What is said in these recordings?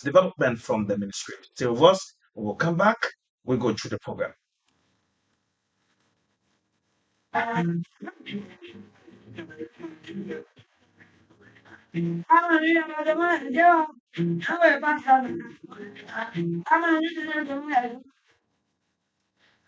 development from the ministry. Stay with us. We'll come back. We'll go through the program.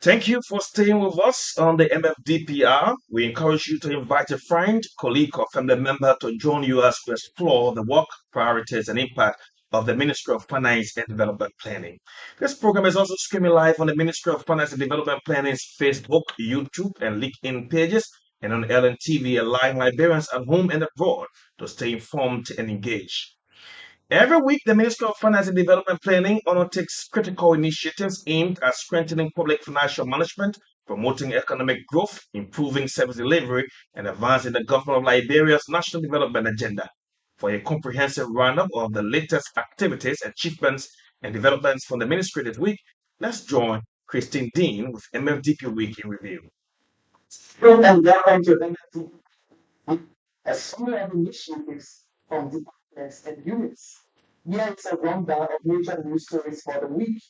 Thank you for staying with us on the MFDP Hour. We encourage you to invite a friend, colleague, or family member to join you as we explore the work, priorities, and impact of the Ministry of Finance and Development Planning. This program is also streaming live on the Ministry of Finance and Development Planning's Facebook, YouTube, and LinkedIn pages, and on LNTV, allowing Liberians at home and abroad to stay informed and engaged. Every week, the Ministry of Finance and Development Planning undertakes critical initiatives aimed at strengthening public financial management, promoting economic growth, improving service delivery, and advancing the government of Liberia's national development agenda. For a comprehensive roundup of the latest activities, achievements, and developments from the ministry this week, let's join Christine Dean with MFDP Week in Review. And welcome to MFDP, a summary of initiatives from departments and units. Here is a rundown of major news stories for the week.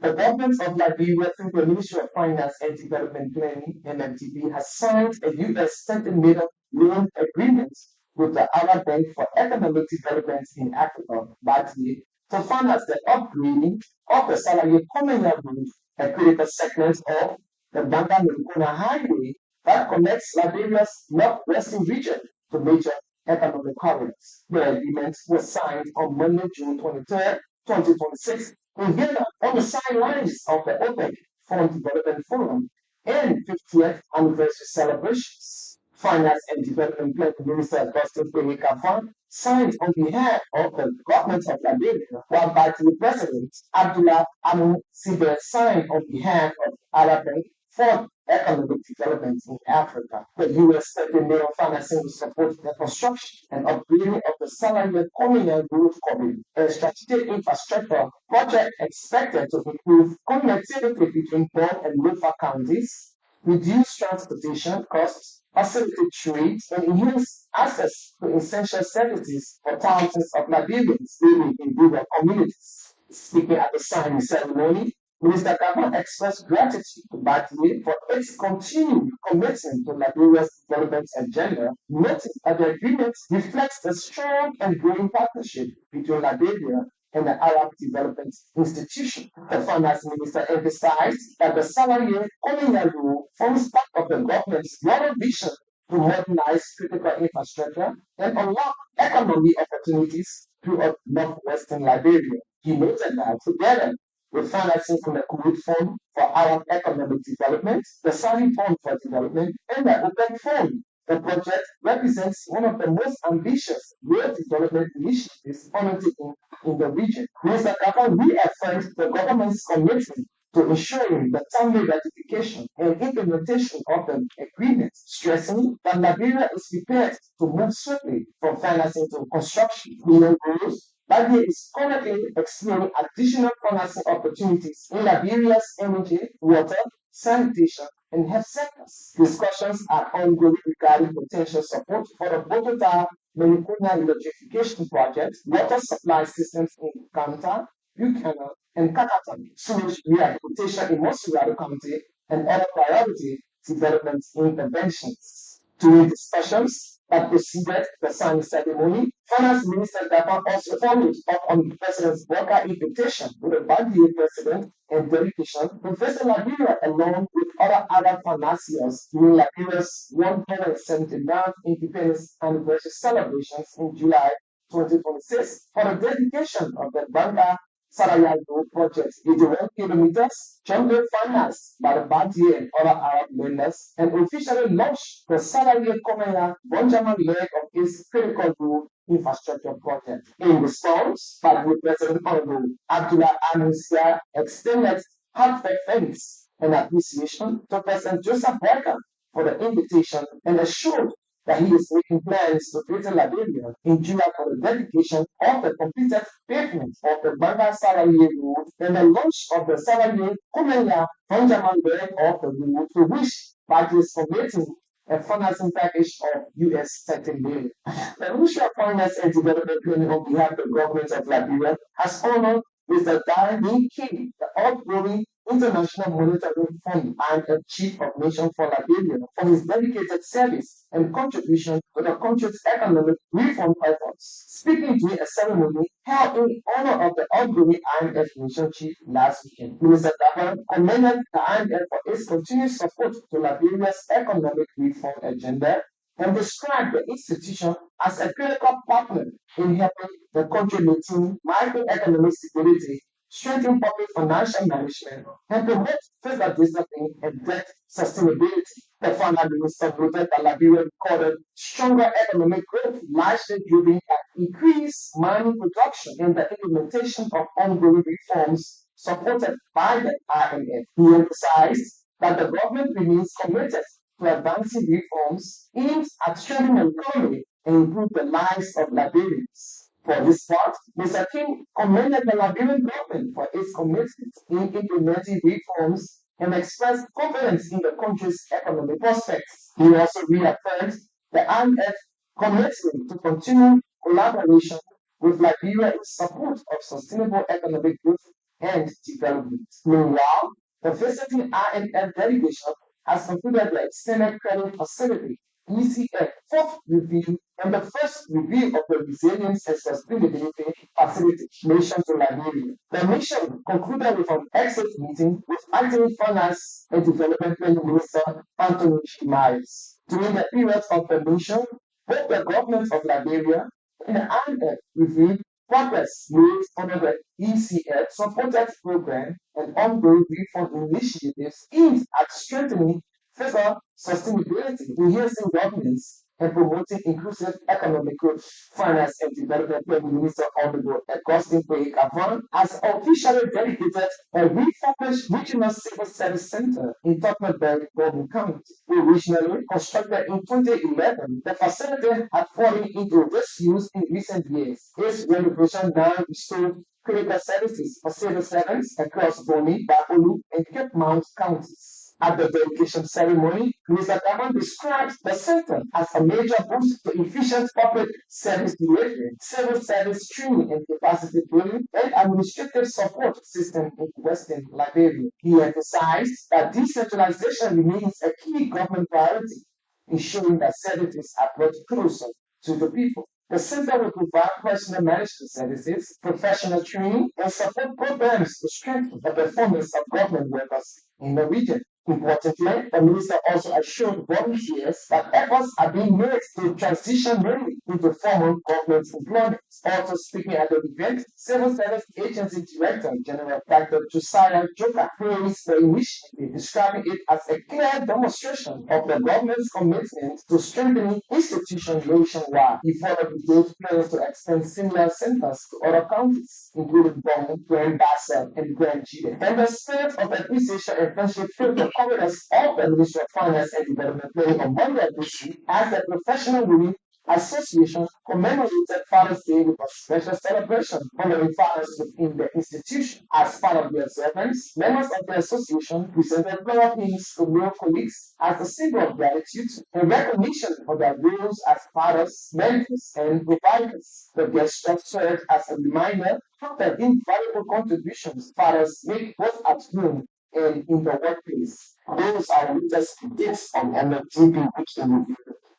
The government of Liberia, through the Ministry of Finance and Development Planning, MFDP, has signed a U.S. $30 million loan agreement with the Arab Bank for Economic Development in Africa, BADIE, to finance the upgrading of the Salary Communal Road, a critical segment of the Banga-Melukona Highway that connects Liberia's northwestern region to major economic corridors. The agreement was signed on Monday, June 23, 2026, in Vienna on the sidelines of the OPEC Fund Development Forum and 50th anniversary celebrations. Finance and Development Planning Minister Augustin Kafa signed on behalf of the government of Liberia, while the President Abdullah Amu Sibe signed on behalf of Arab Bank for economic development in Africa. The U.S. $30 million financing will support the construction and upgrading of the Salary Communal Road Corridor, a strategic infrastructure project expected to improve connectivity between Port and local counties, reduce transportation costs, facilitate trade, and enhance access to essential services for thousands of Liberians living in rural communities. Speaking at the signing ceremony, Minister Kafa expressed gratitude to BADIE for its continued commitment to Liberia's development agenda, noting that the agreement reflects the strong and growing partnership between Liberia and the Arab Development Institution. The Finance Minister emphasized that the Salary Communal Road forms part of the government's broader vision to modernize critical infrastructure and unlock economic opportunities throughout northwestern Liberia. He noted that together with financing from the Kuwait Fund for Arab Economic Development, the Saudi Fund for Development, and the OPEC Fund, the project represents one of the most ambitious rural development initiatives undertaken in the region. Mr. Kafa reaffirmed the government's commitment to ensuring the timely ratification and implementation of the agreement, stressing that Liberia is prepared to move swiftly from financing to construction. Meaning goals, Liberia is currently exploring additional financing opportunities in Liberia's energy, water, sanitation, and health sectors. Discussions are ongoing regarding potential support for the Bogota Melukona electrification project, water supply systems in Kanta, Buchanan, and Kakatan, sewage rehabilitation in Mosurado County, and other priority development interventions. During discussions that preceded the signing ceremony, Finance Minister Kafa also followed up on the President's Boka invitation to the BADIE President and delegation to visit Liberia along with other Arab financiers during Liberia's 179th independence anniversary celebrations in July 2026 for the dedication of the Banga Sarayago project, 81 kilometers, jointly financed by the BADIE and other Arab members, and officially launched the Salary Communal Bonjaman leg of its critical road infrastructure project. In response, BADIE President Honorable Abdullah Anusia extended heartfelt thanks and appreciation to President Joseph Walker for the invitation and assured that he is making plans to visit Liberia in July for the dedication of the completed pavement of the Banga Salary Road and the launch of the Salary Communal Bonjaman leg of the road, to which BADIE is committing a financing package of US $13 billion. The Ministry of Finance and Development Planning on behalf of the government of Liberia has honored Mr. Darren King, the outgoing International Monetary Fund and a Chief of Nation for Liberia, for his dedicated service and contribution to the country's economic reform efforts. Speaking during a ceremony held in honor of the outgoing IMF Nation Chief last weekend, Mr. Darren commended the IMF for its continued support to Liberia's economic reform agenda and described the institution as a critical partner in helping the country maintain macroeconomic stability, strengthen public financial management, and promote fiscal discipline and debt sustainability. The finance minister noted that Liberia recorded stronger economic growth, largely driven by increased mining production and the implementation of ongoing reforms supported by the IMF. He emphasized that the government remains committed to advancing reforms aimed at strengthening the economy and improve the lives of Liberians. For this part, Mr. King commended the Liberian government for its commitment in implementing reforms and expressed confidence in the country's economic prospects. He also reaffirmed the IMF commitment to continue collaboration with Liberia in support of sustainable economic growth and development. Meanwhile, the visiting IMF delegation has concluded the Extended Credit Facility ECF fourth review and the first review of the Resilience and Sustainability Facility mission to Liberia. The mission concluded with an exit meeting with acting Finance and Development Minister Anthony G. Myers. During the period of the mission, both the government of Liberia and the IMF reviewed progress made under the ECF supported program and ongoing reform initiatives aimed at strengthening fiscal sustainability, enhancing governance, and promoting inclusive economic growth. Finance and Development Minister Honorable Augustine Kavan has officially dedicated a refurbished regional civil service center in Tottenham, Golden County. Originally constructed in 2011, the facility had fallen into disuse in recent years. Its renovation now restored critical services for civil servants across Boni, Bakolu, and Cape Mount counties. At the dedication ceremony, Mr. Kavan described the center as a major boost to efficient public service delivery, civil service training and capacity building, and administrative support system in Western Liberia. He emphasized that decentralization remains a key government priority, ensuring that services are brought closer to the people. The center will provide personal management services, professional training, and support programs to strengthen the performance of government workers in the region. Importantly, the minister also assured volunteers that efforts are being made to transition mainly into formal government employment. Also speaking at the event, Civil Service Agency Director General Dr. Josiah Joka praised the initiative, describing it as a clear demonstration of the government's commitment to strengthening institutions nationwide. He followed with those plans to extend similar centers to other counties, including Bomo, Grand Bassa, and Grand Chile. And the spirit of appreciation and friendship filled the corridors of the Ministry of Finance and Development Planning on Monday of this week as the Professional Women Association commemorated Father's Day with a special celebration honoring fathers within the institution. As part of the observance, members of the association presented flower hymns to male colleagues as a symbol of gratitude and recognition for their roles as fathers, mentors, and providers. The gesture served as a reminder of the invaluable contributions fathers make both at home and in the workplace. Those are latest updates on MFDP Weekend Review.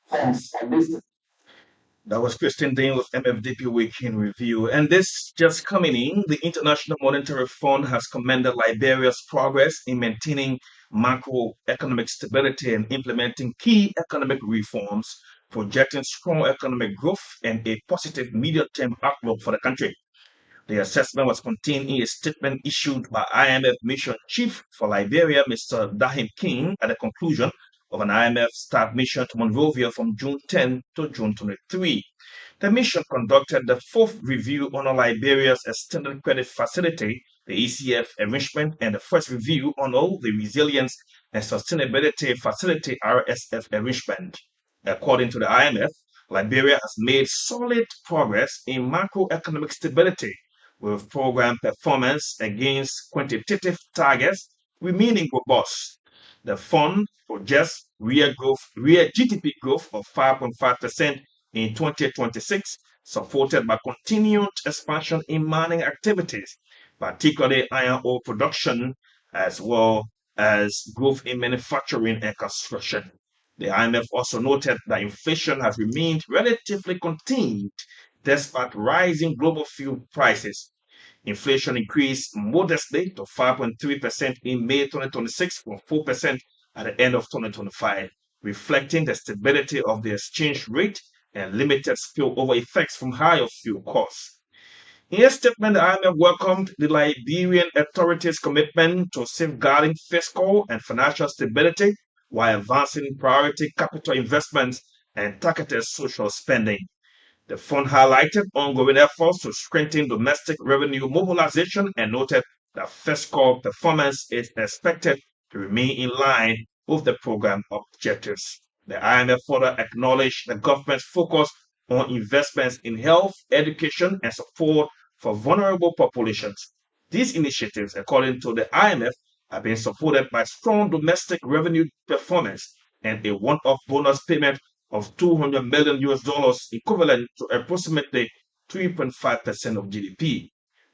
Thanks for listening. That was Christine Dean with MFDP Weekend Review. And this just coming in, the International Monetary Fund has commended Liberia's progress in maintaining macroeconomic stability and implementing key economic reforms, projecting strong economic growth and a positive medium-term outlook for the country. The assessment was contained in a statement issued by IMF Mission Chief for Liberia, Mr. Dahim King, at the conclusion of an IMF staff mission to Monrovia from June 10 to June 23. The mission conducted the fourth review on Liberia's Extended Credit Facility, the ECF arrangement, and the first review on the Resilience and Sustainability Facility RSF arrangement. According to the IMF, Liberia has made solid progress in macroeconomic stability, with program performance against quantitative targets remaining robust. The fund projects real GDP growth of 5.5% in 2026, supported by continued expansion in mining activities, particularly iron ore production, as well as growth in manufacturing and construction. The IMF also noted that inflation has remained relatively contained despite rising global fuel prices. Inflation increased modestly to 5.3% in May 2026 from 4% at the end of 2025, reflecting the stability of the exchange rate and limited spillover effects from higher fuel costs. In a statement, the IMF welcomed the Liberian authorities' commitment to safeguarding fiscal and financial stability while advancing priority capital investments and targeted social spending. The fund highlighted ongoing efforts to strengthen domestic revenue mobilization and noted that fiscal performance is expected to remain in line with the program objectives. The IMF further acknowledged the government's focus on investments in health, education, and support for vulnerable populations. These initiatives, according to the IMF, have been supported by strong domestic revenue performance and a one-off bonus payment of 200 million US dollars, equivalent to approximately 3.5% of GDP.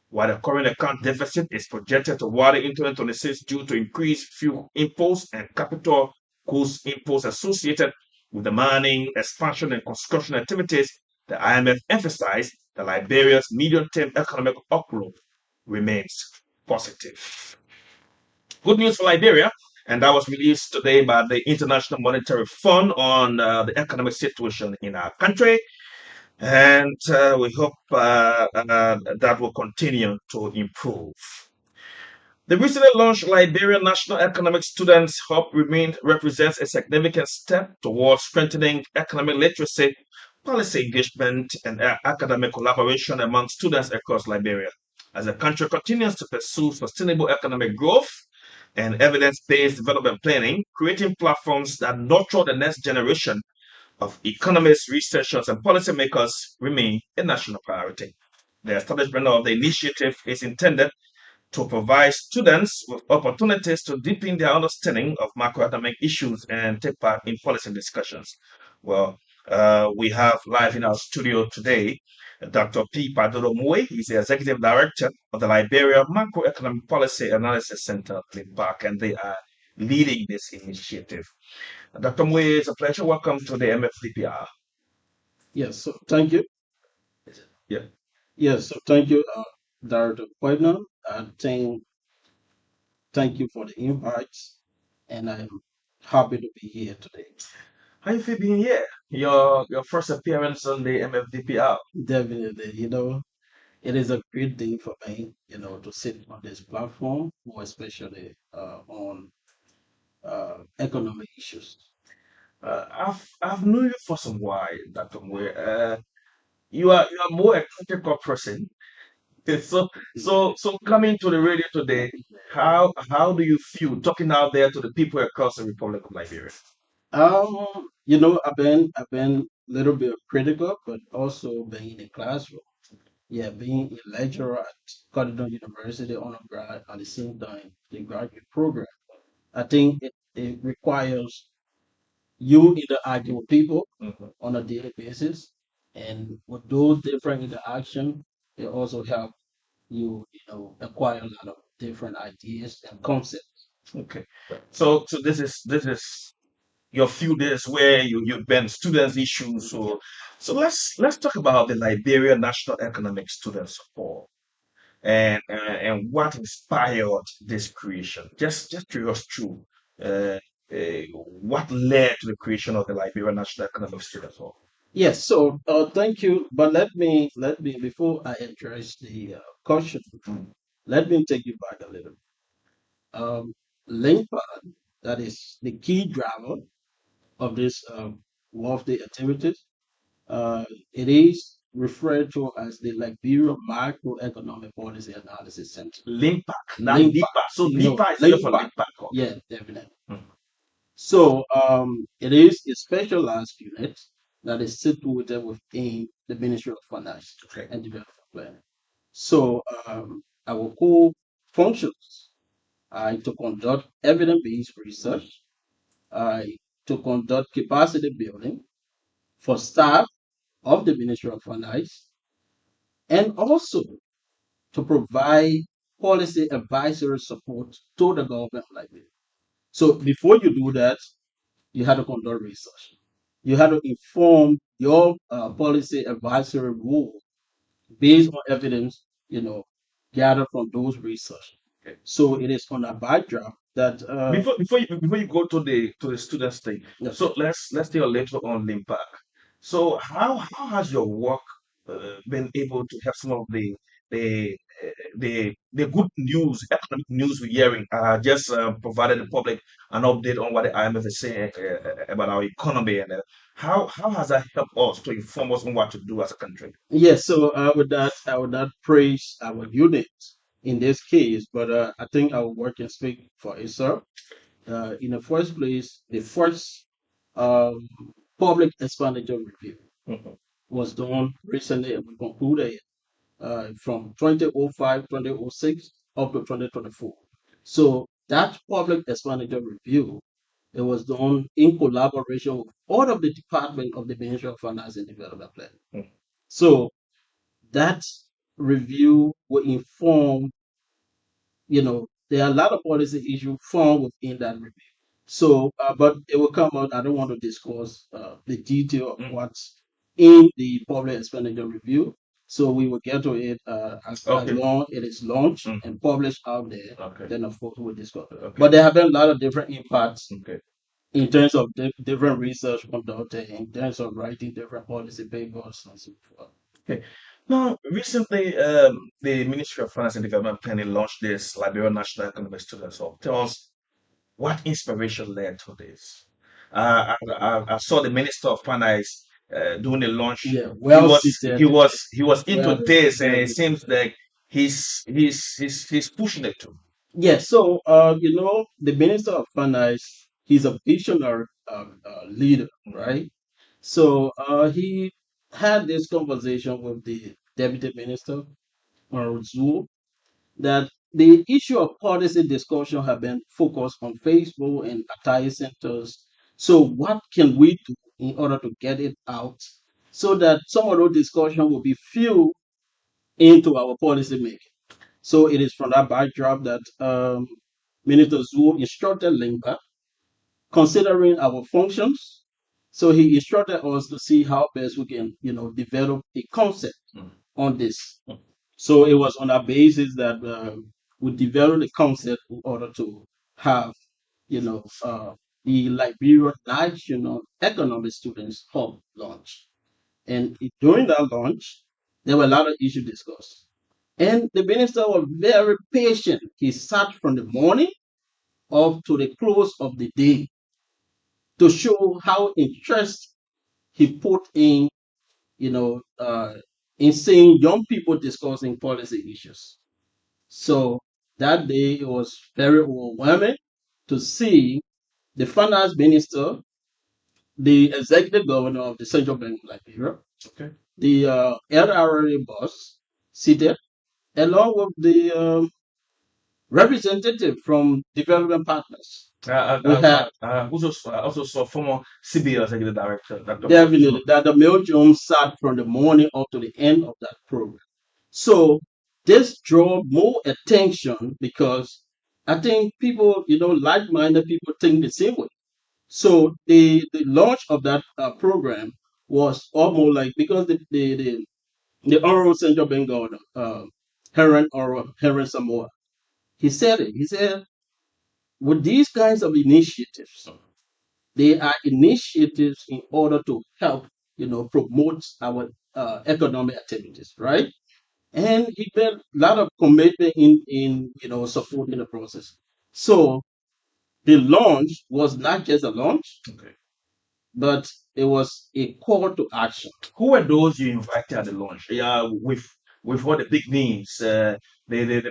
While the current account deficit is projected to widen in 2026 due to increased fuel imports and capital goods imports associated with the mining, expansion, and construction activities, the IMF emphasized that Liberia's medium-term economic outlook remains positive. Good news for Liberia, and that was released today by the International Monetary Fund on the economic situation in our country. And we hope that will continue to improve. The recently launched Liberia National Economic Students Hub represents a significant step towards strengthening economic literacy, policy engagement, and academic collaboration among students across Liberia. As the country continues to pursue sustainable economic growth and evidence-based development planning, creating platforms that nurture the next generation of economists, researchers, and policymakers remain a national priority. The establishment of the initiative is intended to provide students with opportunities to deepen their understanding of macroeconomic issues and take part in policy discussions. Well, we have live in our studio today Dr. P. Padolo Moye. He's the Executive Director of the Liberia Macroeconomic Policy Analysis Center, LIMPAC, and they are leading this initiative. Dr. Moye, it's a pleasure. Welcome to the MFDP Hour. Yes, so thank you. Yeah. Yes, so thank you, Director Poitner, and thank you for the invite, and I'm happy to be here today. How you feel being here? Your first appearance on the MFDP Hour. Definitely, it is a great day for me, to sit on this platform, more especially on economic issues. I've known you for some while, Dr. Moye. You are more a critical person. So coming to the radio today, how do you feel talking out there to the people across the Republic of Liberia? I've been a little bit critical, but also being in the classroom. Yeah, being a lecturer at Cardinal University undergrad at the same time the graduate program. I think it requires you interacting with people Mhm. on a daily basis, and with those different interaction, it also help acquire a lot of different ideas and concepts. Okay. So this is your field is where you've been students issues. So let's talk about the Liberia National Economic Students Support and what inspired this creation. Just to us through what led to the creation of the Liberia National Economic Students Support. Yes, so thank you. But let me before I address the question, Mm. let me take you back a little. Um, LIMPAC, that is the key driver of this lofty activities. It is referred to as the Liberia Macroeconomic Policy Analysis Center. LIMPAC, not LIMPAC, LIPA. So LIPA is for LIMPAC. LIMPAC. Okay. Yeah, definitely. Mm. So it is a specialized unit that is situated within the Ministry of Finance Okay. and Development Planning. So our core functions to conduct evidence-based research, to conduct capacity building for staff of the Ministry of Finance, and also to provide policy advisory support to the government like this. So before you do that, you had to conduct research. You had to inform your policy advisory role based on evidence, gathered from those research. Okay. So it is on a backdrop that Before you go to the students thing, yes, so let's take a little on LIMPAC. So how has your work been able to help some of the the good news, economic news we're hearing? Just provided the public an update on what the IMF is saying about our economy, and how has that helped us to inform us on what to do as a country? yes. So I would not praise our unit in this case, but I think our work can speak for itself. In the first place, the first um, public expenditure review Mhm. was done recently and we concluded from 2005, 2006 up to 2024. So that public expenditure review, it was done in collaboration with all of the department of the Ministry of Finance and Development Plan. Mm. So that review will inform, there are a lot of policy issues found within that review. So, but it will come out. I don't want to discuss the detail of Mm. what's in the public expenditure review. So we will get to it as Okay. long it is launched Mm. and published out there. Okay. Then of course we'll discuss. Okay. But there have been a lot of different impacts Okay. in terms of different research conducted, in terms of writing different policy papers and so forth. Okay. Now, recently, the Ministry of Finance and Development Planning launched this Liberia National Economic Students Hub. Tell us what inspiration led to this. I saw the Minister of Finance doing the launch. Yeah, well he seated. he was into Well, this, and very it seems seated. like he's pushing it too. Yes, so the Minister of Finance, he's a visionary leader, right? So he had this conversation with the Deputy Minister, Zul, that the issue of policy discussion have been focused on Facebook and attire centers. So what can we do in order to get it out so that some of those discussion will be fueled into our policy making? So it is from that backdrop that Minister Zhu instructed LIMPAC, considering our functions. So he instructed us to see how best we can, develop a concept Mm. on this. Mm. So it was on that basis that we developed a concept in order to have, the Liberia National Economic Students Hub launch. And during that launch, there were a lot of issues discussed. And the minister was very patient. He sat from the morning up to the close of the day to show how interest he put in, in seeing young people discussing policy issues. So that day it was very overwhelming to see the finance minister, the executive governor of the Central Bank of Liberia, Okay. the LRA boss seated, along with the representative from development partners. We had Also saw former CBO Executive Director, Dr. definitely that the Belgium sat from the morning up to the end of that program. So this drew more attention because I think people, like-minded people think the same way. So the launch of that program was almost like because the Honorable Central Bank Governor, Heron Samoa, he said it. He said, with these kinds of initiatives, they are initiatives in order to help, promote our economic activities, right? And he made a lot of commitment in supporting the process. So the launch was not just a launch, Okay. but it was a call to action. Who were those you invited at the launch? Yeah, with all the big names, the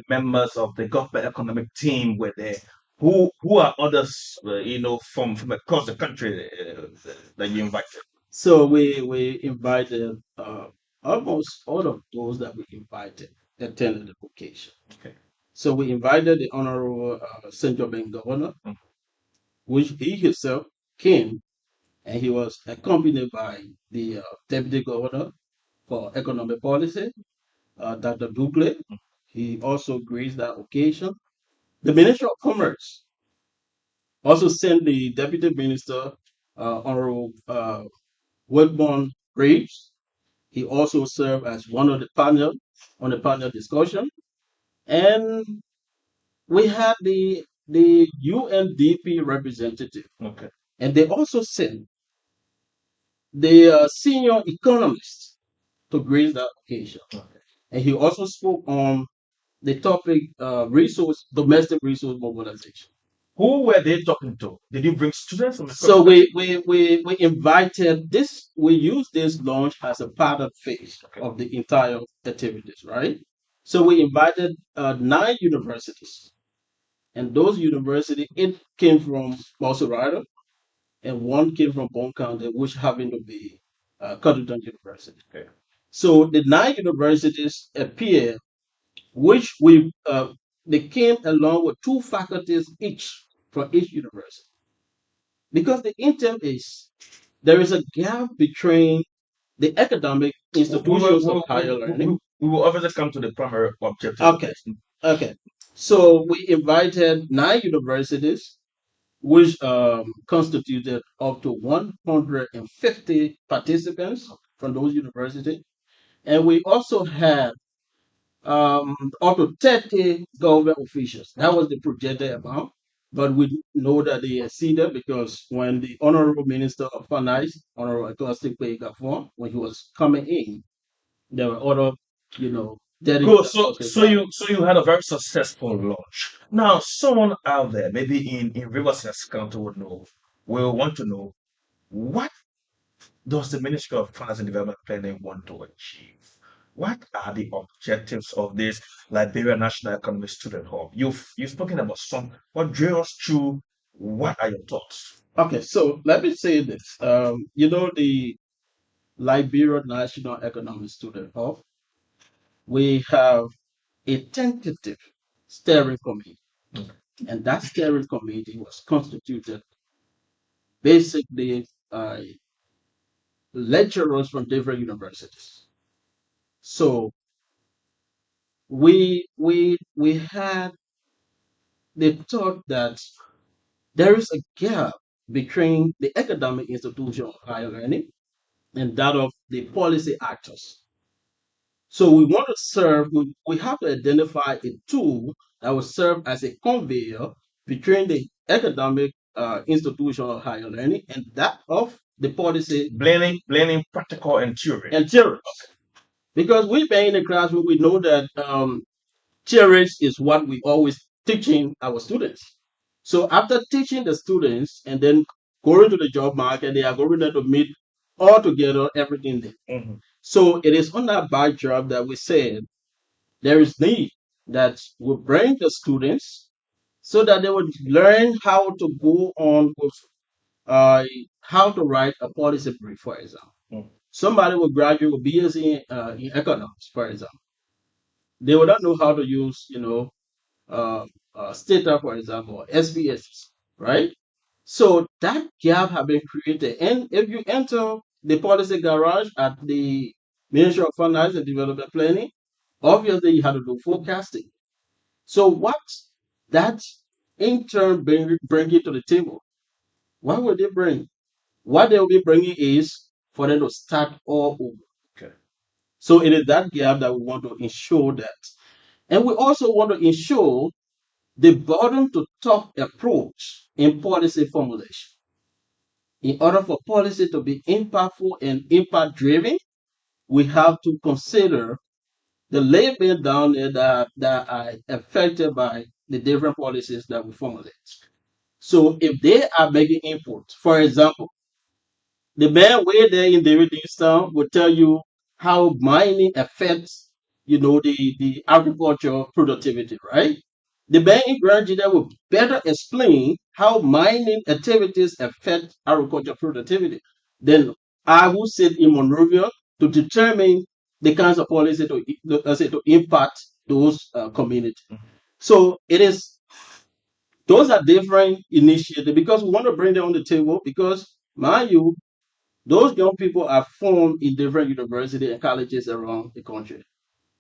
members of the government economic team were there. Who are others, from across the country that you invited? So we invited almost all of those that we invited attended the occasion. Okay. So we invited the Honorable Central Bank Governor, which he himself came, and he was accompanied by the Deputy Governor for Economic Policy, Dr. Dugle. He also graced that occasion. The Minister of Commerce also sent the Deputy Minister, Honorable Wilborn Graves. He also served as one of the panel on the panel discussion. And we had the UNDP representative, Okay. and they also sent the senior economist to grace that occasion. Okay. And he also spoke on the topic domestic resource mobilization. Who were they talking to? Did you bring students from the So we invited this, we used this launch as a pilot phase of the entire activities, right? So we invited 9 universities, and those universities, it came from Rider, and 1 came from Bone County, which happened to be Cotton University. Okay. So the 9 universities appeared, which they came along with 2 faculties each from each university. Because the intent is there is a gap between the academic institutions of higher learning. We will obviously come to the primary objective. Okay. So we invited 9 universities, which constituted up to 150 participants from those universities. And we also had up to 30 government officials. That was the projected amount, but we know that they exceeded because when the Honorable Minister of Finance, Honorable Acoustic Paygaform, when he was coming in, there were other, Good. So you had a very successful launch. Now, someone out there, maybe in Riverside County, will want to know what does the Ministry of Finance and Development Planning want to achieve? What are the objectives of this Liberia National Economic Student Hub? You've spoken about some. What drew us through? What are your thoughts? Okay, so let me say this. The Liberia National Economic Student Hub, we have a tentative steering committee. And that steering committee was constituted basically lecturers from different universities. So we had the thought that there is a gap between the academic institution of higher learning and that of the policy actors. So we want to serve, we have to identify a tool that will serve as a conveyor between the academic institution of higher learning and that of the policy. Blending practical and theory. Because we've been in the classroom, we know that theory is what we always teaching our students. So after teaching the students and then going to the job market, they are going there to meet all together everything there. So it is on that backdrop that we said there is need that we bring the students so that they would learn how to go on with how to write a policy brief, for example. Somebody will graduate with BSc in economics, for example. They will not know how to use, Stata, for example, SBS, right? So that gap has been created. And if you enter the policy garage at the Ministry of Finance and Development Planning, obviously you have to do forecasting. So what that in turn bring it to the table? What will they bring? What they will be bringing is for them to start all over. Okay. So it is that gap that we want to ensure that. And we also want to ensure the bottom to top approach in policy formulation. In order for policy to be impactful and impact driven, we have to consider the labor down there that are affected by the different policies that we formulate. So if they are making input, for example, the man way there in David Town will tell you how mining affects, the agricultural productivity, right? The man in Grand Virginia will better explain how mining activities affect agricultural productivity than I who sit in Monrovia to determine the kinds of policy to impact those communities. So it is, those are different initiatives because we want to bring them on the table because, mind you, those young people are formed in different universities and colleges around the country.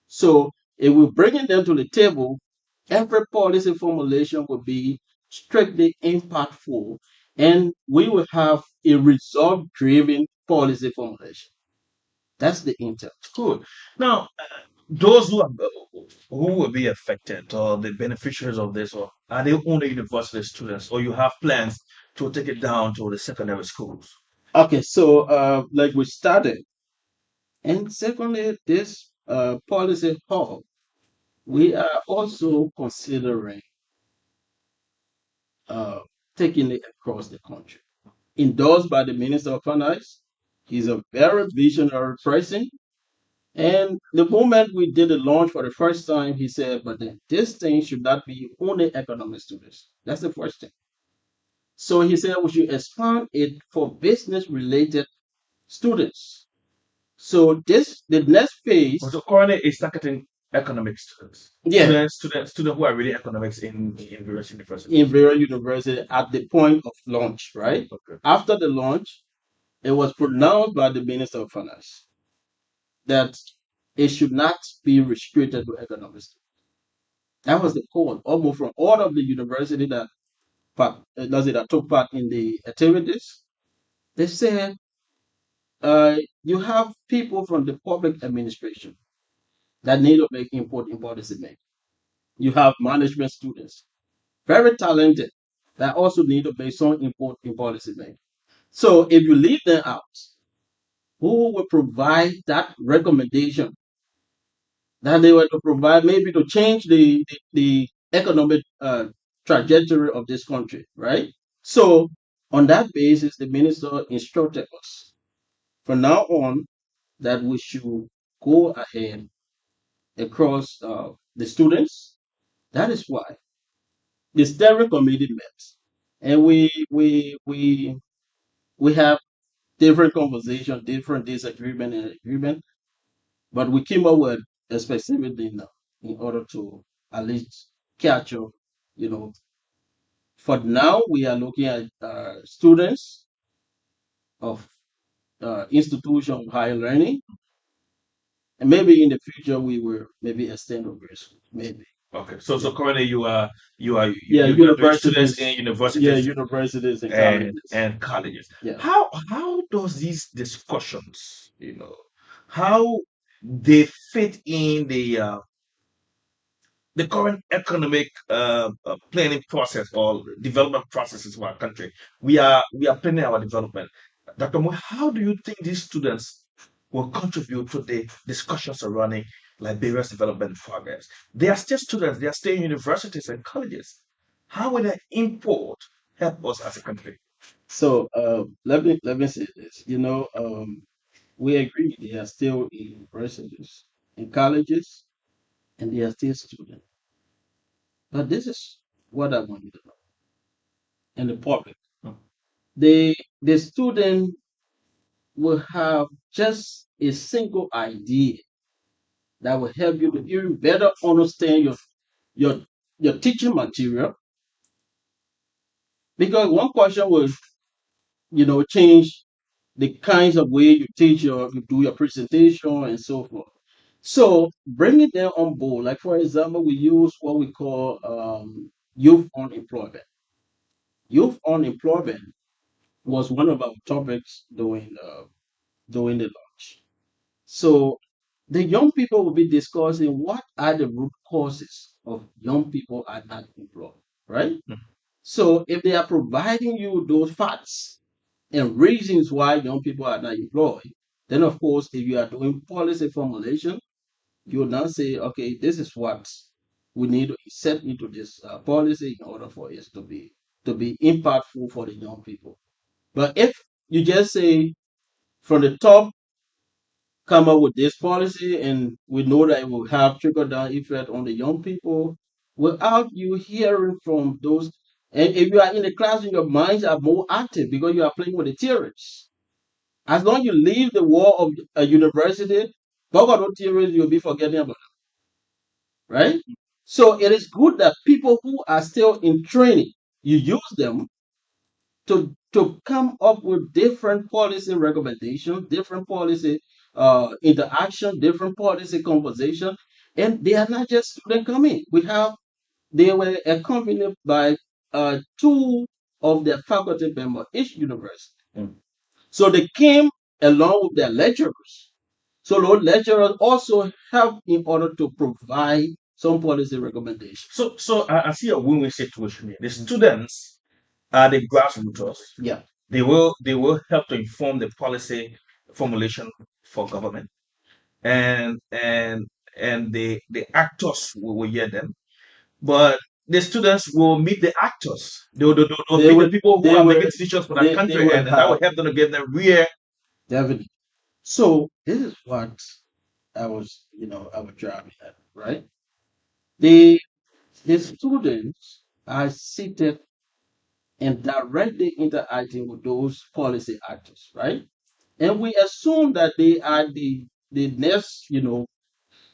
So if we're bringing them to the table, every policy formulation will be strictly impactful and we will have a result driven policy formulation. That's the intent. Good. Now, those who will be affected or the beneficiaries of this, or are they only university students, or you have plans to take it down to the secondary schools? Okay, so like we started, and secondly, this policy hub, we are also considering uh, taking it across the country. Endorsed by the Minister of Finance, he's a very visionary person. And the moment we did the launch for the first time, he said, but then this thing should not be only economic students. That's the first thing. So he said we should expand it for business related students. So the next phase, So currently, it's targeting economic students. yeah, Students who are really economics in various universities. in various university at the point of launch, right? Okay. After the launch, it was pronounced by the Minister of Finance that it should not be restricted to economics. That was the call, almost from all of the university that took part in the activities. They said you have people from the public administration that need to make input in policy making. You have management students, very talented, that also need to make some input in policy making. So if you leave them out, who will provide that recommendation that they were to provide maybe to change the economic trajectory of this country, right? So on that basis, the minister instructed us from now on that we should go ahead across the students. That is why the steering committee met, and we have different conversations, different disagreement and agreement, but we came up with a specific thing now in order to at least catch up. You know, for now we are looking at students of institution of higher learning, and maybe in the future we will maybe extend over maybe. Okay. So Yeah. currently Yeah, you are doing students universities. in Yeah, universities universities and and colleges. colleges. Yeah. How does these discussions, how they fit in the current economic planning process or development processes of our country? We are planning our development. Dr. Moore, how do you think these students will contribute to the discussions surrounding Liberia's development progress? They are still students. They are still in universities and colleges. How will their input help us as a country? So let me say this. We agree they are still in universities, in colleges, and they are still students. But this is what I want you to know, and the public. Mm. The student will have just a single idea that will help you to even better understand your your teaching material. Because one question will, change the kinds of way you do your presentation and so forth. So bringing them on board, like for example, we use what we call youth unemployment. Youth unemployment was one of our topics during the launch. So the young people will be discussing what are the root causes of young people are not employed, right? Mm. So if they are providing you those facts and reasons why young people are not employed, then of course, if you are doing policy formulation, you will now say, okay, this is what we need to set into this policy in order for it to be impactful for the young people. But if you just say from the top, come up with this policy, and we know that it will have trickle down effect on the young people without you hearing from those. And if you are in the classroom, your minds are more active because you are playing with the theories. As long as you leave the wall of a university, but those theories you'll be forgetting about, right? So it is good that people who are still in training, you use them to come up with different policy recommendations, different policy interaction, different policy conversation, and they are not just students coming. They were accompanied by two of their faculty members each university. Mm. So they came along with their lecturers. So those lecturers also help in order to provide some policy recommendations. So I see a win-win situation here. The students are the grassroots. Yeah. They will help to inform the policy formulation for government, and the actors will hear them. But the students will meet the actors. They'll They meet will the people who they are will making decisions for that they country, will and that will have help them to get the real. definitely. So this is what I was driving at, right? The the students are seated and directly interacting with those policy actors, right? And we assume that they are the next,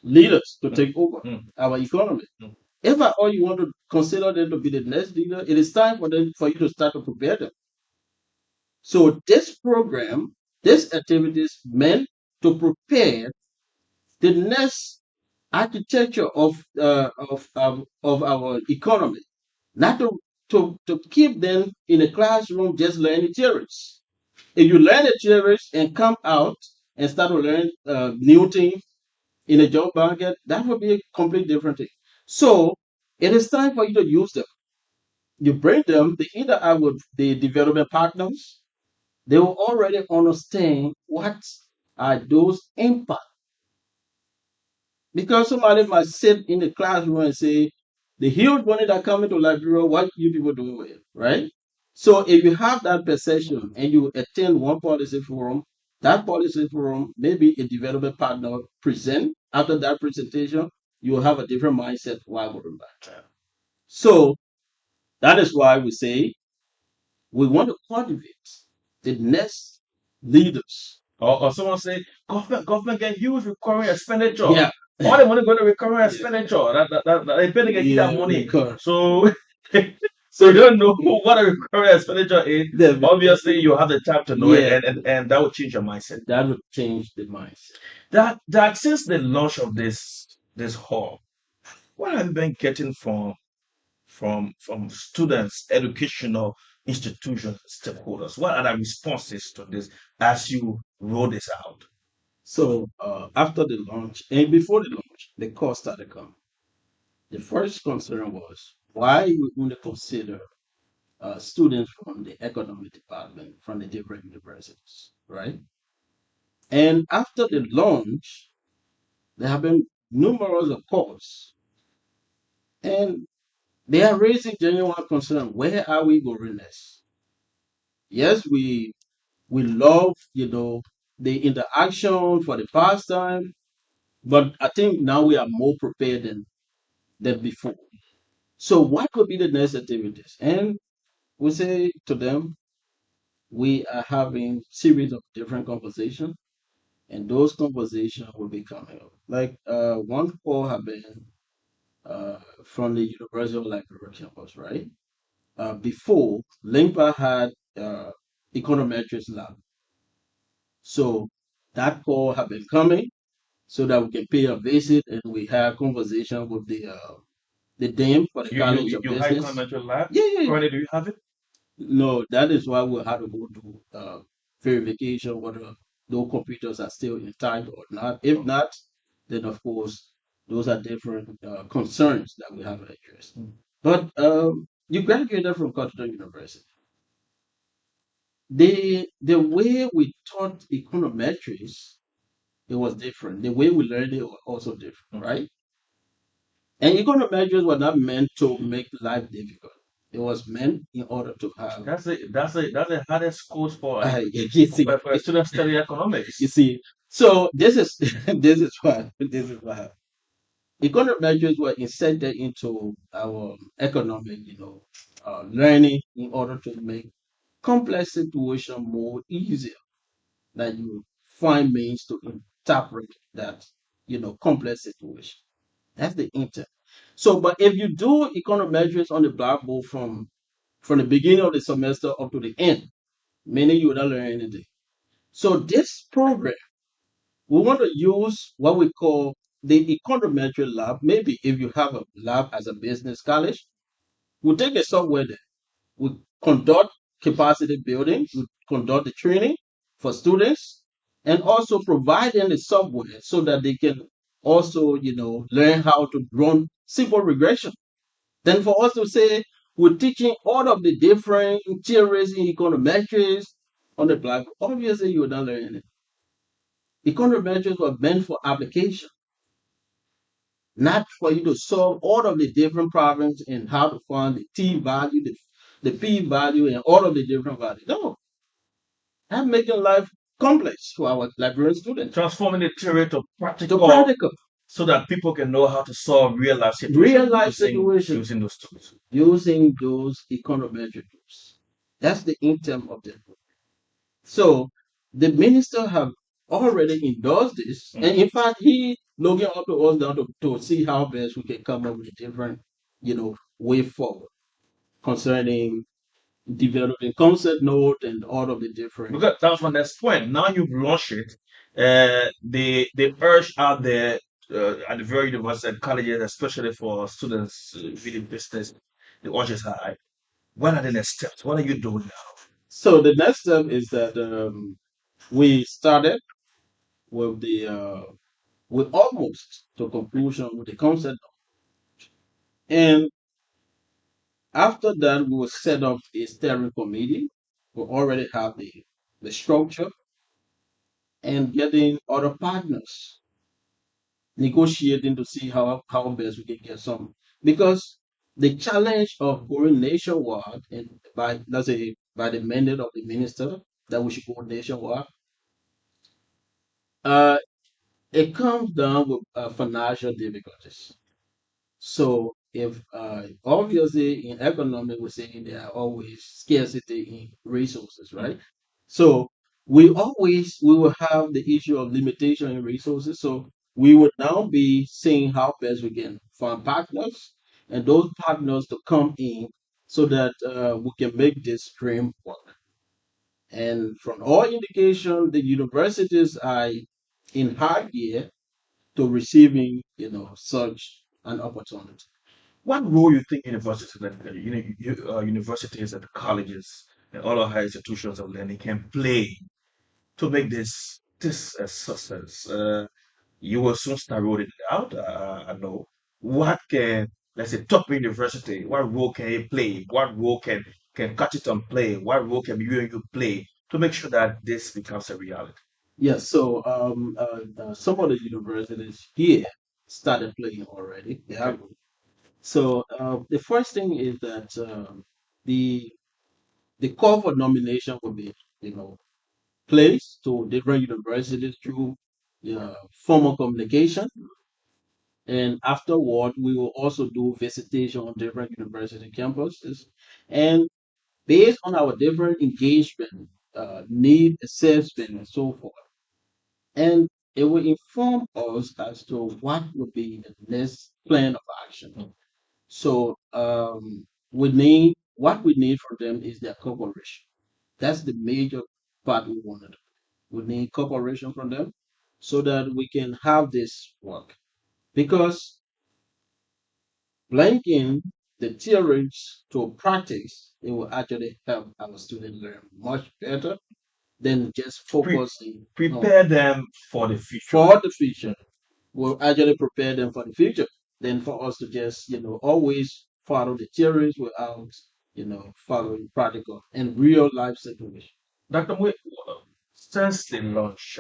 leaders to take over Mm, our economy. mm. If at all you want to consider them to be the next leader, it is time for you to start to prepare them. So this program, this activity is meant to prepare the next architecture of our economy, not to keep them in a classroom just learning theories. If you learn the theories and come out and start to learn new things in a job market, that would be a completely different thing. So it is time for you to use them. You bring them, they either are with the development partners, they will already understand what are those impacts. Because somebody might sit in the classroom and say, the huge money that coming to Liberia, what you people doing with it, right? So if you have that perception and you attend one policy forum, that policy forum, maybe a development partner present. After that presentation, you will have a different mindset while going back. So that is why we say we want to cultivate the next leaders. Or someone say government get huge recurring expenditure. Yeah. All the money going to recurring expenditure. That they pay to get that money. Correct. So so you don't know what a recurring expenditure is. The- Obviously, you have the time to know Yeah. it, and that will change your mindset. that would change the mindset. That since the launch of this hall, what have you been getting from students, educational institutions, stakeholders? What are the responses to this as you roll this out? So after the launch and before the launch, the cost started coming. The first concern was why we only consider students from the economic department from the different universities, right? And after the launch, there have been numerous of calls, and they are raising genuine concern. Where are we going next? Yes, we love the interaction for the past time, but I think now we are more prepared than before. So what could be the next activities? And we say to them, we are having series of different conversations, and those conversations will be coming up. Like one call have been from the University of Liberia campus, right? Before LIMPAC had econometrics lab, so that call have been coming so that we can pay a visit and we have conversation with the dean for the College of You high Business. economic lab? Yeah, yeah, yeah. Currently, do you have it? No, that is why we had to go to verification whether those computers are still intact or not. If not, then of course those are different concerns that we have addressed. Mm. But you graduated from Cotton University. The way we taught econometrics, it was different. The way we learned it was also different, Mm. right? And econometrics were not meant to make life difficult. It was meant in order to have. That's the hardest course for You see, for a student study economics. you see. So this is this is why economic measures were inserted into our economic, learning in order to make complex situation more easier. That you find means to interpret that, complex situation. That's the intent. So, but if you do econometrics on the blackboard from the beginning of the semester up to the end, meaning you will not learn anything. So this program, we want to use what we call the econometric lab. Maybe if you have a lab as a business college, we'll take a software there. We conduct capacity building, we conduct the training for students, and also provide them the software so that they can also, learn how to run simple regression. Then for us to say we're teaching all of the different theories in econometrics on the blackboard, obviously you will not learn it. Econometrics were meant for application, not for you to solve all of the different problems and how to find the t value, the p value, and all of the different values. No, I'm making life complex for our librarian students. Transforming the theory to To practical practical, so that people can know how to solve real life real situations life situations using those tools. using those econometric tools. That's the intent of the book. So the minister have already endorsed this, and in fact, he looking up to us now to see how best we can come up with a different, way forward concerning developing concept note and all of the different. Because that was my next point. Now you've launched it. The urge out there at the very university and colleges, especially for students reading business, the urge is high. What are the next steps? What are you doing now? So the next step is that we started with we almost to conclusion with the concept, and after that we will set up a steering committee. We already have the structure and getting other partners, negotiating to see how best we can get some. Because the challenge of going nationwide and by let's say by the mandate of the minister that we should go nationwide, uh, it comes down with financial difficulties. So if obviously in economic we're saying there are always scarcity in resources, right? So we will have the issue of limitation in resources. So we would now be seeing how best we can find partners and those partners to come in so that we can make this dream work. And from all indication, the universities are in high gear to receiving, such an opportunity. What role you think universities, universities and colleges and other higher institutions of learning can play to make this a success? You will soon start rolling it out. I know. What can, let's say, top university, what role can it play? What role can Cachiton play? What role can you and you play to make sure that this becomes a reality? Yes, so some of the universities here started playing already. They Okay. have. So the first thing is that the the call for nomination will be, placed to different universities through formal communication, and afterward we will also do visitation on different university campuses, and based on our different engagement, need assessment, and so forth. And it will inform us as to what would be the next plan of action. So what we need from them is their cooperation. That's the major part we wanted. We need cooperation from them so that we can have this work. Because linking the theories to practice, it will actually help our students learn much better than just Pre- focusing on Prepare them for the future. for the future. Will actually prepare them for the future than for us to just, always follow the theories without, following practical and real life situation. Dr. Moy, since the launch,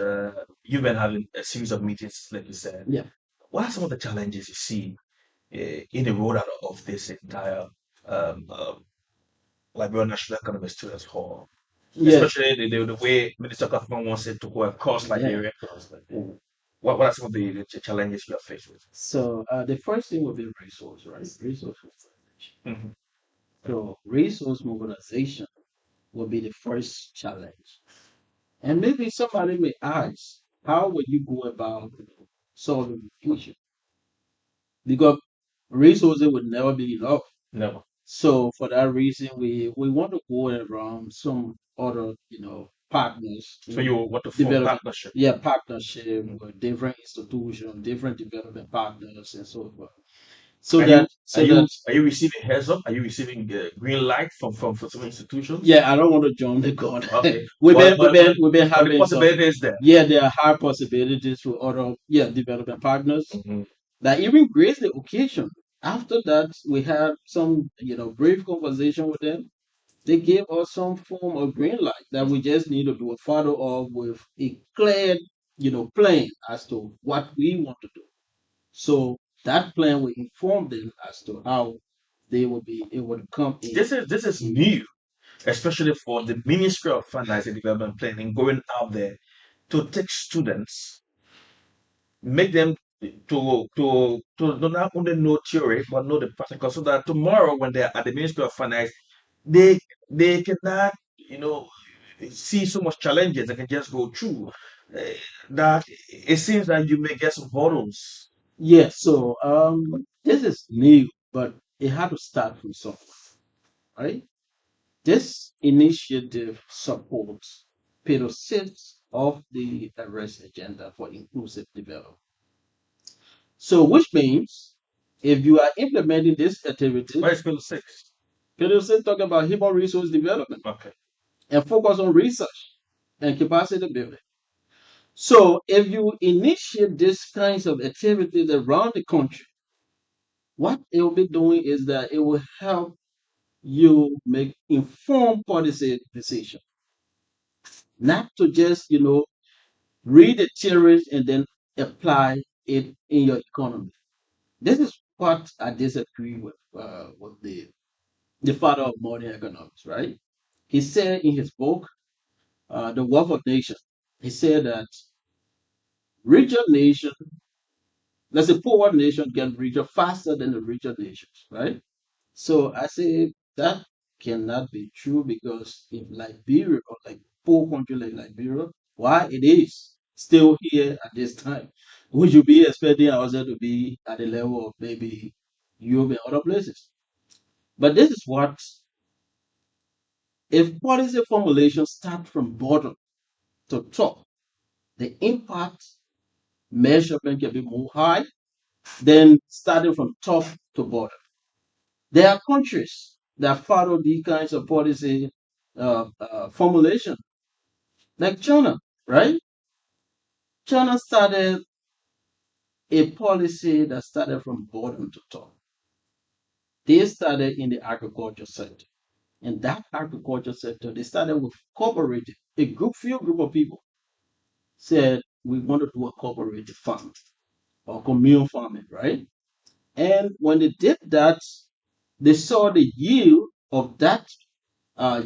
you've been having a series of meetings, like you said. Yeah. What are some of the challenges you see in the rollout of this entire um, um, Liberia National Economic Students Hall? Yes. Especially the way Minister Kaufman wants it to go across Yeah. Liberia. What are some of the challenges you are faced with? So the first thing will be resource, right? Resource mobilization. Mhm. So resource mobilization will be the first challenge. And maybe somebody may ask, how will you go about solving the issue? Because resources would never be enough. Never. So for that reason, we want to go around some other, partners So you to want to form develop, partnership. yeah, partnership with different institutions, different development partners, and so forth. So Are you that, are so you that, are you receiving heads up? Are you receiving green light from some institutions? yeah, I don't want to jump the gun. Okay, We've but been, but but, we've been but the having some, possibility is there. yeah, there are high possibilities with other, yeah, development partners Mhm. that even grace the occasion. After that, we had some, brief conversation with them. They gave us some form of green light that we just need to do a follow up with a clear, plan as to what we want to do. So that plan will inform them as to how they will be able to come in. This is Mhm. new, especially for the Ministry of Finance and Development Planning going out there to take students, make them to not only know theory but know the practical, so that tomorrow when they're at the Ministry of Finance, they they cannot, see so much challenges they can just go through. Uh, that it seems that you may get some hurdles. Yeah, so this is new, but it had to start from somewhere, right? This initiative supports Pillar 6 of the arrest agenda for inclusive development. So, which means if you are implementing these activities, Why is Pillar 6? Pillar 6 talk about human resource development Okay. and focus on research and capacity building. So, if you initiate these kinds of activities around the country, what it will be doing is that it will help you make informed policy decisions, not to just, read the theories and then apply it in your economy. This is what I disagree with the father of modern economics, right? He said in his book, The Wealth of Nations, he said that richer nation, let's say poor nation get richer faster than the richer nations, right? So I say that cannot be true because if Liberia or like poor country like Liberia, why it is still here at this time, would you be expecting ourselves to be at the level of maybe Europe and other places? But this is what if policy formulation start from bottom to top, the impact measurement can be more high than starting from top to bottom. There are countries that follow these kinds of policy formulation, like China, right? China started a policy that started from bottom to top. They started in the agriculture sector. And that agriculture sector, they started with cooperative. Few group of people said, we want to do a cooperative farm or communal farming, right? And when they did that, they saw the yield of that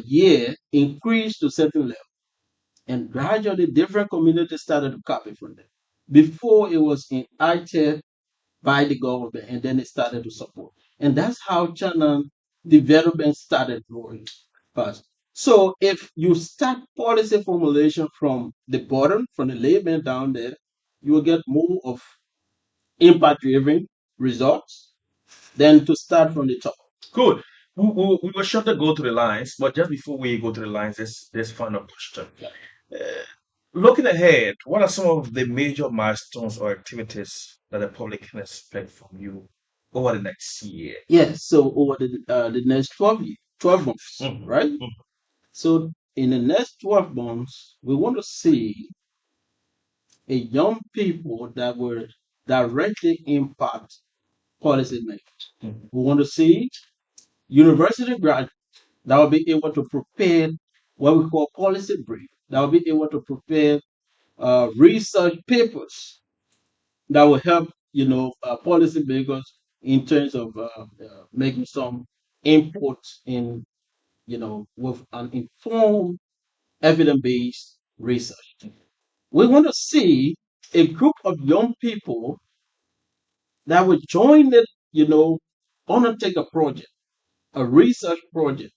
year increase to certain level. And gradually, different communities started to copy from them. Before it was enacted by the government, and then it started to support. And that's how China development started growing fast. So if you start policy formulation from the bottom, from the layman down there, you will get more of impact-driven results than to start from the top. Good. We were sure to go to the lines, but just before we go to the lines, this final question. Yeah. Uh, Looking ahead, what are some of the major milestones or activities that the public can expect from you over the next year? Yes, so over the next 12 months, Mhm, right? mhm. So in the next 12 months, we want to see a young people that will directly impact policymakers. Mhm. We want to see university graduates that will be able to prepare what we call policy brief, that will be able to prepare research papers that will help, policymakers in terms of making some input in, with an informed, evidence-based research. We want to see a group of young people that will join it, undertake a project, a research project,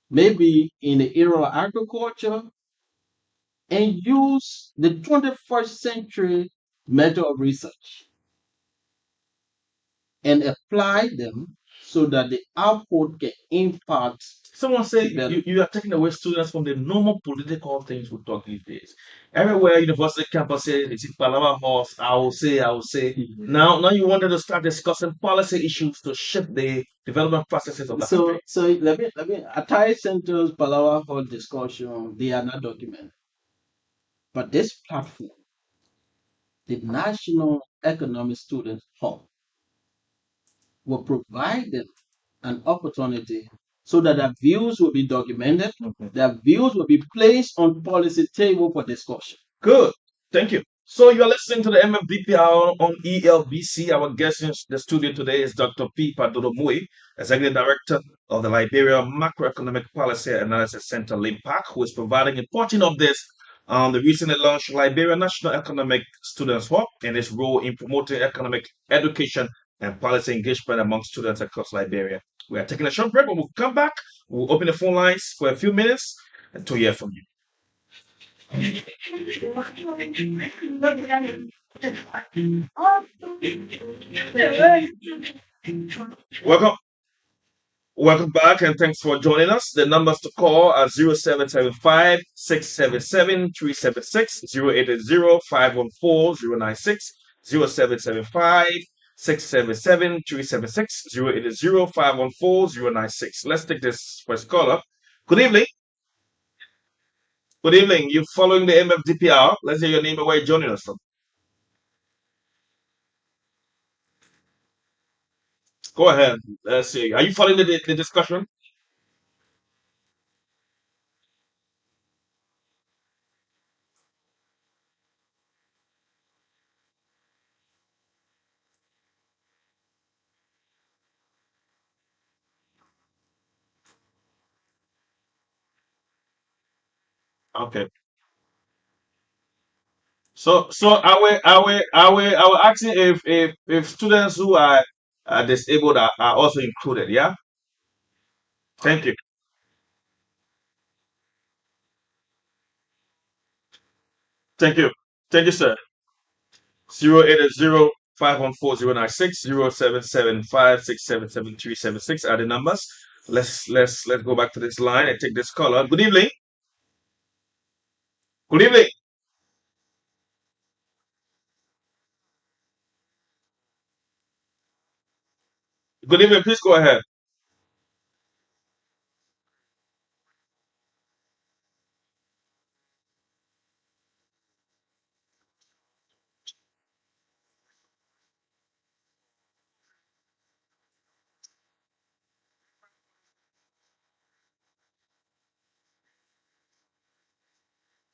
maybe in the area of agriculture, and use the 21st century method of research. and apply them so that the output can impact. Someone say you are taking away students from the normal political things we talk these days. Everywhere university campuses, it's in Palawa Horse, I will say. Now you wanted to start discussing policy issues to shift the development processes of the country. So let me Atari Center's Palawa Hall discussion, they are not documented. But this platform, the National Economic Students Hub, will provide them an opportunity so that their views will be documented, their views will be placed on policy table for discussion. Good. Thank you. So you are listening to the MFDP Hour on ELBC. Our guest in the studio today is Dr. P. Padolo Moye, Executive Director of the Liberia Macroeconomic Policy Analysis Center, LIMPAC, who is providing important updates on the recently launched Liberia National Economic Students Hub and its role in promoting economic education and policy engagement among students across Liberia. We are taking a short break. When we come back, we'll open the phone lines for a few minutes to hear from you. Welcome. Welcome back and thanks for joining us. The numbers to call are 0775 677 376, 0880 514 096, 0775 677 376, 0880 514 096. Let's take this first caller. Good evening. Good evening. You're following the MFDP Hour. Let's hear your name and where you're joining us from. Go ahead. Let's see. Are you following the discussion? Okay. So are we asking if students who are disabled are also included? Yeah. Thank you. Thank you. Thank you, sir. 0880 514 096, 0775 677 376 are the numbers. Let's go back to this line and take this caller. Good evening. Good evening. Good evening. Please go ahead.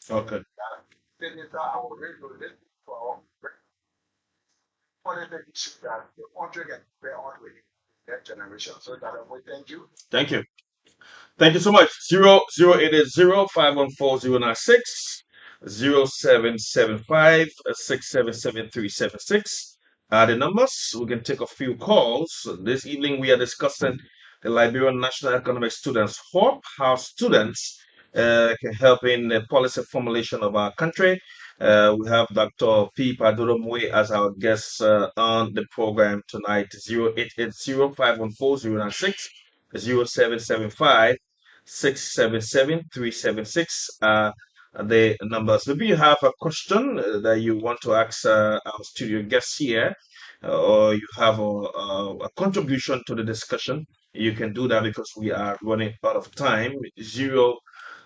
Okay. Thank you. Thank you so much. 0880 514 0775 677 376 are the numbers. We can take a few calls. This evening we are discussing the Liberian National Economic Students Hub, how students can help in the policy formulation of our country. We have Dr. P. Padolo Moye as our guest on the program tonight. 0880 514 0775 677 376 the numbers. Maybe you have a question that you want to ask our studio guests here, or you have a contribution to the discussion. You can do that because we are running out of time.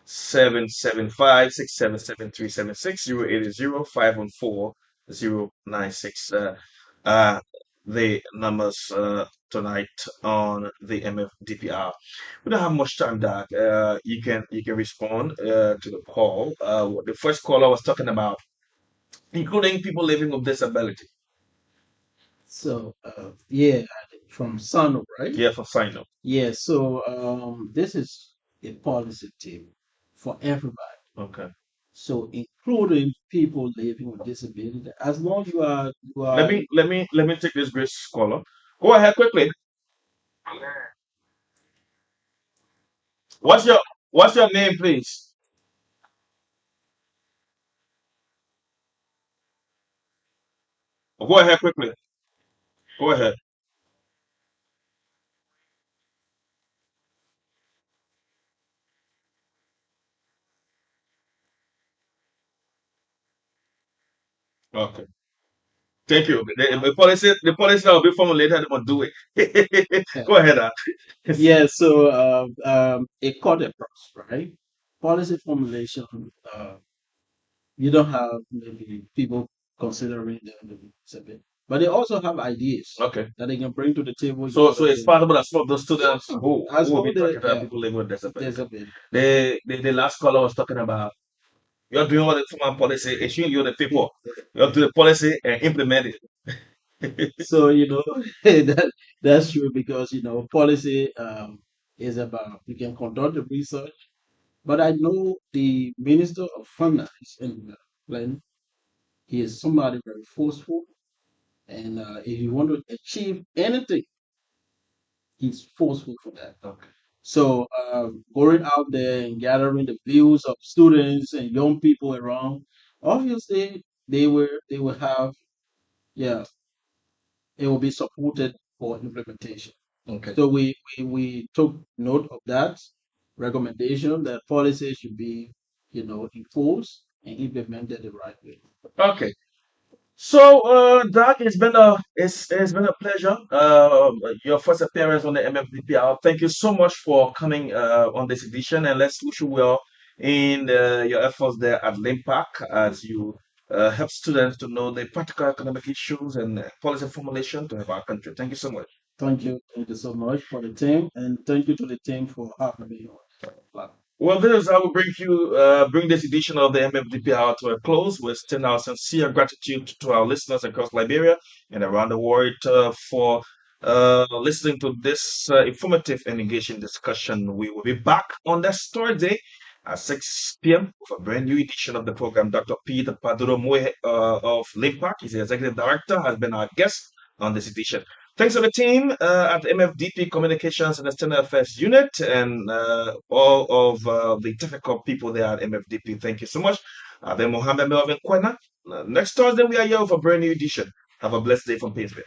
0775 677 376, 0880 514 096. The numbers tonight on the MFDPR. We don't have much time, Doc. You can respond to the call. The first caller was talking about including people living with disability. So yeah, from Sano, right? Yeah, for sign up. Yeah, so this is a policy tip for everybody. Okay. So including people living with disability, as long you are Let me take this grace caller. Go ahead quickly. What's your what's your name, please? Go ahead quickly. Go ahead. Okay. Thank you. The policy that will be formulated, they will do it. Yeah. Go ahead. Yeah, so a cut across, right? Policy formulation, uh, you don't have maybe people considering them a bit, but they also have ideas Okay. that they can bring to the table So instead of it's the possible that some of those students who as will long be the talking to people living with disability. disability. The last caller was talking about you're doing all the formal policy, issuing you the paper. You're doing the policy and implement it. So that's true because policy is about you can conduct the research, but I know the Minister of Finance in Glenn, he is somebody very forceful, and if you want to achieve anything, he's forceful for that. Okay. So going out there and gathering the views of students and young people around, obviously they will have, yeah, it will be supported for implementation. Okay. So we took note of that recommendation that policy should be, enforced and implemented the right way. Okay. So, Doc, it's been a pleasure. Your first appearance on the MFDP Hour. Thank you so much for coming on this edition, and let's wish you well in your efforts there at LIMPAC as you help students to know the practical economic issues and policy formulation to help our country. Thank you so much. Thank you so much for the team, and thank you to the team for having me on the platform. Well, this is how we bring this edition of the MFDP Hour to a close. We extend our sincere gratitude to our listeners across Liberia and around the world for listening to this informative and engaging discussion. We will be back on next Thursday at 6 p.m. with a brand new edition of the program. Dr. Peter Padolo Moye of LIMPAC, he's the executive director, has been our guest on this edition. Thanks to the team at MFDP Communications and External Affairs Unit and all of the technical people there at MFDP. Thank you so much. Then Mohammed Melvin Kwena. Next Thursday, we are here with a brand new edition. Have a blessed day from Painesville.